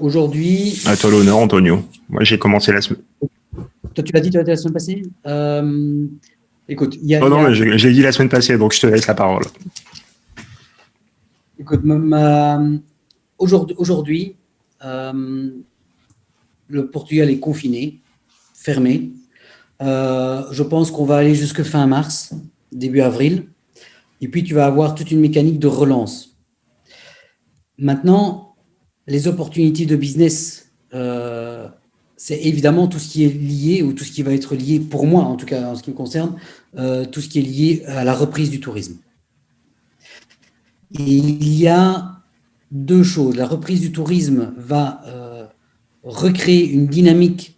aujourd'hui… À toi l'honneur, Antonio. Moi, j'ai commencé la semaine. Toi, tu l'as dit, toi, la semaine passée. Écoute, Oh non, mais j'ai dit la semaine passée, donc je te laisse la parole. Écoute, aujourd'hui, le Portugal est confiné, fermé. Je pense qu'on va aller jusque fin mars, début avril. Et puis, tu vas avoir toute une mécanique de relance. Maintenant, les opportunités de business, c'est évidemment tout ce qui est lié, ou tout ce qui va être lié, pour moi en tout cas en ce qui me concerne, tout ce qui est lié à la reprise du tourisme. Et il y a deux choses. La reprise du tourisme va recréer une dynamique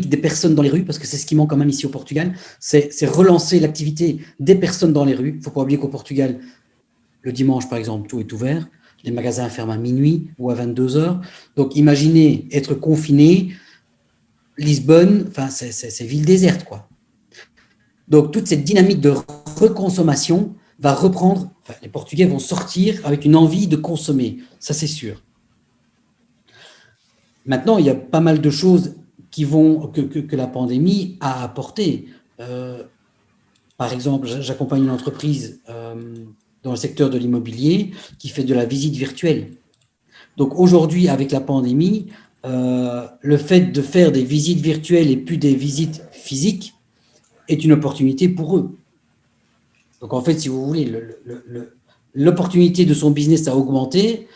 des personnes dans les rues, parce que c'est ce qui manque quand même ici au Portugal, c'est relancer l'activité des personnes dans les rues. Il ne faut pas oublier qu'au Portugal, le dimanche, par exemple, tout est ouvert. Les magasins ferment à minuit ou à 22h. Donc, imaginez être confiné, Lisbonne, enfin, c'est ville déserte, quoi. Donc, toute cette dynamique de reconsommation va reprendre. Enfin, les Portugais vont sortir avec une envie de consommer, ça c'est sûr. Maintenant, il y a pas mal de choses que la pandémie a apporté. Par exemple, j'accompagne une entreprise dans le secteur de l'immobilier qui fait de la visite virtuelle. Donc aujourd'hui, avec la pandémie, le fait de faire des visites virtuelles et plus des visites physiques est une opportunité pour eux. Donc en fait, si vous voulez, l'opportunité de son business a augmenté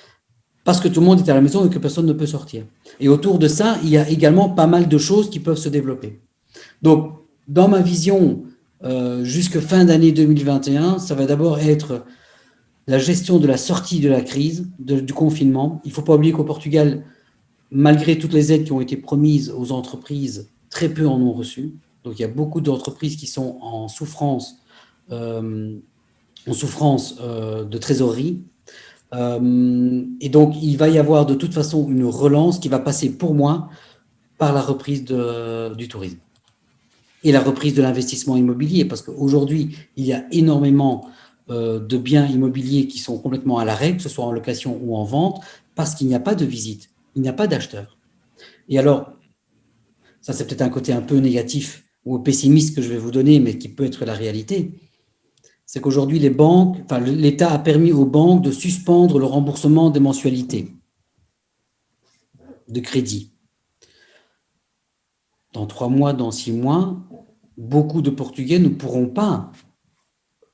parce que tout le monde est à la maison et que personne ne peut sortir. Et autour de ça, il y a également pas mal de choses qui peuvent se développer. Donc, dans ma vision, jusque fin d'année 2021, ça va d'abord être la gestion de la sortie de la crise, du confinement. Il ne faut pas oublier qu'au Portugal, malgré toutes les aides qui ont été promises aux entreprises, très peu en ont reçu. Donc, il y a beaucoup d'entreprises qui sont en souffrance de trésorerie. Et donc, il va y avoir de toute façon une relance qui va passer pour moi par la reprise du tourisme et la reprise de l'investissement immobilier, parce qu'aujourd'hui, il y a énormément de biens immobiliers qui sont complètement à l'arrêt, que ce soit en location ou en vente, parce qu'il n'y a pas de visite, il n'y a pas d'acheteur. Et alors, ça c'est peut-être un côté un peu négatif ou pessimiste que je vais vous donner, mais qui peut être la réalité, c'est qu'aujourd'hui, l'État a permis aux banques de suspendre le remboursement des mensualités de crédit. Dans 3 mois, dans 6 mois, beaucoup de Portugais ne pourront pas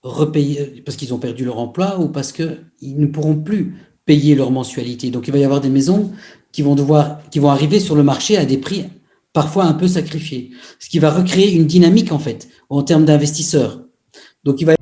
repayer parce qu'ils ont perdu leur emploi ou parce qu'ils ne pourront plus payer leur mensualité. Donc, il va y avoir des maisons qui vont arriver sur le marché à des prix parfois un peu sacrifiés, ce qui va recréer une dynamique en fait en termes d'investisseurs. Donc, il va